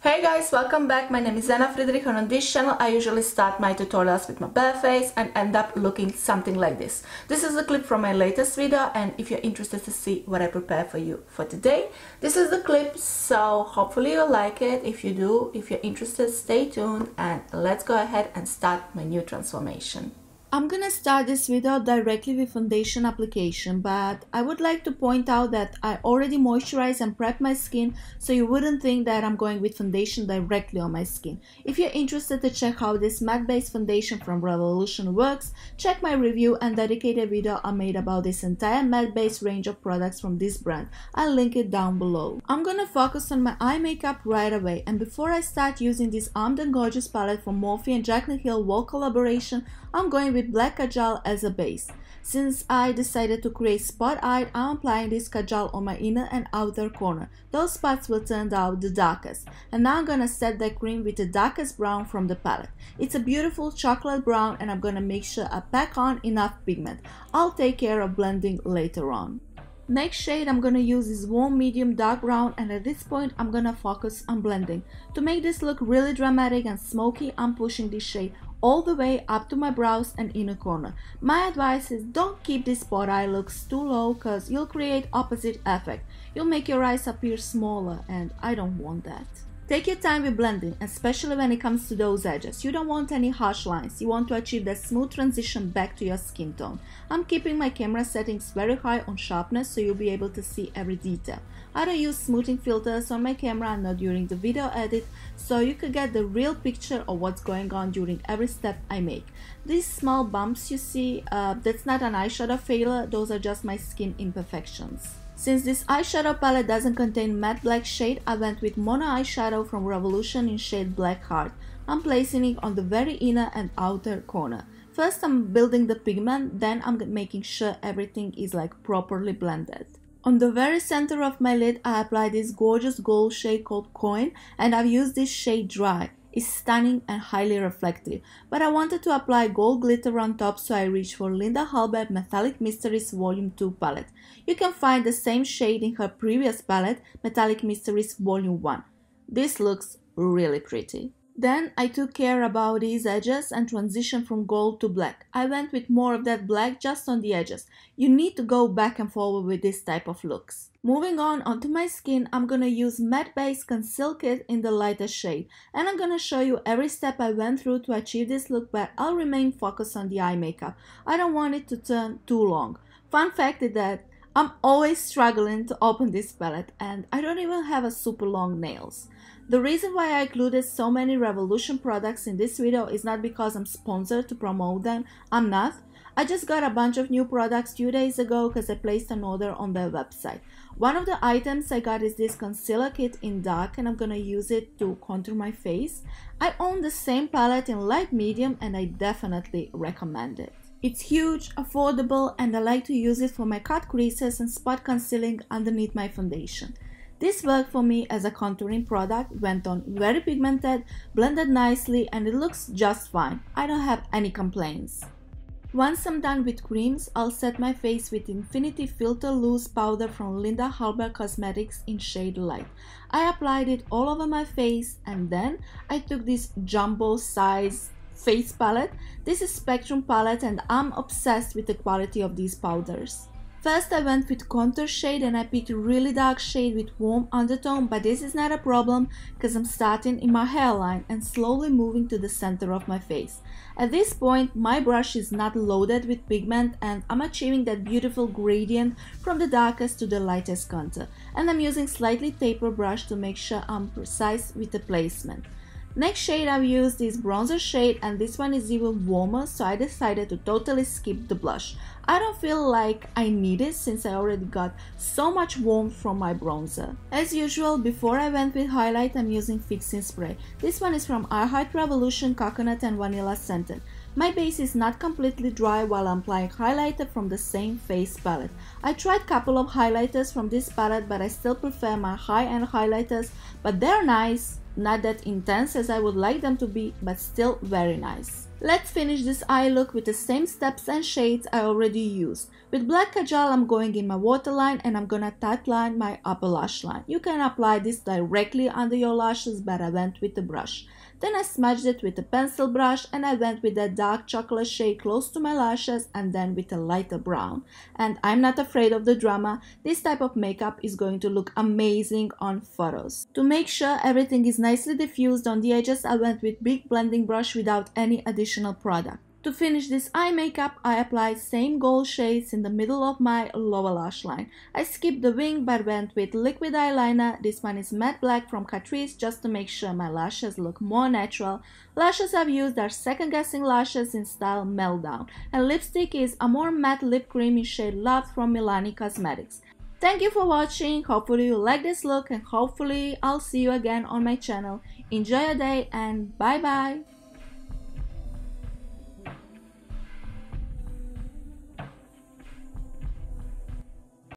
Hey guys, welcome back. My name is Ena Friedrich, and on this channel I usually start my tutorials with my bare face and end up looking something like this. This is a clip from my latest video, and if you're interested to see what I prepare for you for today, this is the clip, so hopefully you'll like it. If you do, if you're interested, stay tuned and let's go ahead and start my new transformation. I'm gonna start this video directly with foundation application, but I would like to point out that I already moisturized and prepped my skin, so you wouldn't think that I'm going with foundation directly on my skin. If you're interested to check how this matte based foundation from Revolution works, check my review and dedicated video I made about this entire matte based range of products from this brand. I'll link it down below. I'm gonna focus on my eye makeup right away, and before I start using this Armed and Gorgeous palette from Morphe and Jaclyn Hill Wall collaboration, I'm going with black kajal as a base. Since I decided to create spot eye, I'm applying this kajal on my inner and outer corner. Those spots will turn out the darkest. And now I'm gonna set that cream with the darkest brown from the palette. It's a beautiful chocolate brown, and I'm gonna make sure I pack on enough pigment. I'll take care of blending later on. Next shade I'm gonna use is warm medium dark brown, and at this point I'm gonna focus on blending. To make this look really dramatic and smoky, I'm pushing this shade all the way up to my brows and inner corner. My advice is don't keep this spot eye looks too low, cause you'll create opposite effect. You'll make your eyes appear smaller, and I don't want that. Take your time with blending, especially when it comes to those edges. You don't want any harsh lines. You want to achieve that smooth transition back to your skin tone. I'm keeping my camera settings very high on sharpness, so you'll be able to see every detail. I don't use smoothing filters on my camera, not during the video edit, so you could get the real picture of what's going on during every step I make. These small bumps you see, that's not an eyeshadow failure, those are just my skin imperfections. Since this eyeshadow palette doesn't contain matte black shade, I went with mono eyeshadow from Revolution in shade Black Heart. I'm placing it on the very inner and outer corner. First I'm building the pigment, then I'm making sure everything is like properly blended. On the very center of my lid I applied this gorgeous gold shade called Coin, and I've used this shade dry. It's stunning and highly reflective, but I wanted to apply gold glitter on top, so I reached for Linda Hallberg Metallic Mysteries Volume 2 palette. You can find the same shade in her previous palette, Metallic Mysteries Volume 1. This looks really pretty. Then I took care about these edges and transitioned from gold to black. I went with more of that black just on the edges. You need to go back and forward with this type of looks. Moving on onto my skin, I'm gonna use matte based conceal kit in the lightest shade, and I'm gonna show you every step I went through to achieve this look, but I'll remain focused on the eye makeup. I don't want it to turn too long. Fun fact is that I'm always struggling to open this palette, and I don't even have a super long nails. The reason why I included so many Revolution products in this video is not because I'm sponsored to promote them. I'm not. I just got a bunch of new products 2 days ago because I placed an order on their website. One of the items I got is this concealer kit in dark, and I'm gonna use it to contour my face. I own the same palette in light medium, and I definitely recommend it. It's huge, affordable, and I like to use it for my cut creases and spot concealing underneath my foundation. This worked for me as a contouring product, went on very pigmented, blended nicely, and it looks just fine. I don't have any complaints. Once I'm done with creams, I'll set my face with Infinity Filter Loose Powder from Linda Hallberg Cosmetics in shade Light. I applied it all over my face, and then I took this jumbo size face palette. This is Spectrum palette, and I'm obsessed with the quality of these powders. First I went with contour shade, and I picked a really dark shade with warm undertone, but this is not a problem because I'm starting in my hairline and slowly moving to the center of my face. At this point my brush is not loaded with pigment, and I'm achieving that beautiful gradient from the darkest to the lightest contour, and I'm using slightly taper brush to make sure I'm precise with the placement. Next shade I've used is bronzer shade, and this one is even warmer, so I decided to totally skip the blush. I don't feel like I need it since I already got so much warmth from my bronzer. As usual, before I went with highlight, I'm using fixing spray. This one is from I Heart Revolution Coconut and Vanilla Scented. My base is not completely dry while I'm applying highlighter from the same face palette. I tried a couple of highlighters from this palette, but I still prefer my high-end highlighters, but they're nice. Not that intense as I would like them to be, but still very nice. Let's finish this eye look with the same steps and shades I already used. With black kajal, I'm going in my waterline and I'm gonna tightline my upper lash line. You can apply this directly under your lashes, but I went with the brush. Then I smudged it with a pencil brush and I went with that dark chocolate shade close to my lashes and then with a lighter brown. And I'm not afraid of the drama. This type of makeup is going to look amazing on photos. To make sure everything is nicely diffused on the edges, I went with big blending brush without any additional product. To finish this eye makeup, I applied same gold shades in the middle of my lower lash line. I skipped the wing but went with liquid eyeliner. This one is matte black from Catrice just to make sure my lashes look more natural. Lashes I've used are Second Guessing lashes in style Meltdown. And lipstick is Amore Matte Lip Cream in shade Love from Milani Cosmetics. Thank you for watching. Hopefully you like this look and hopefully I'll see you again on my channel. Enjoy your day and bye bye.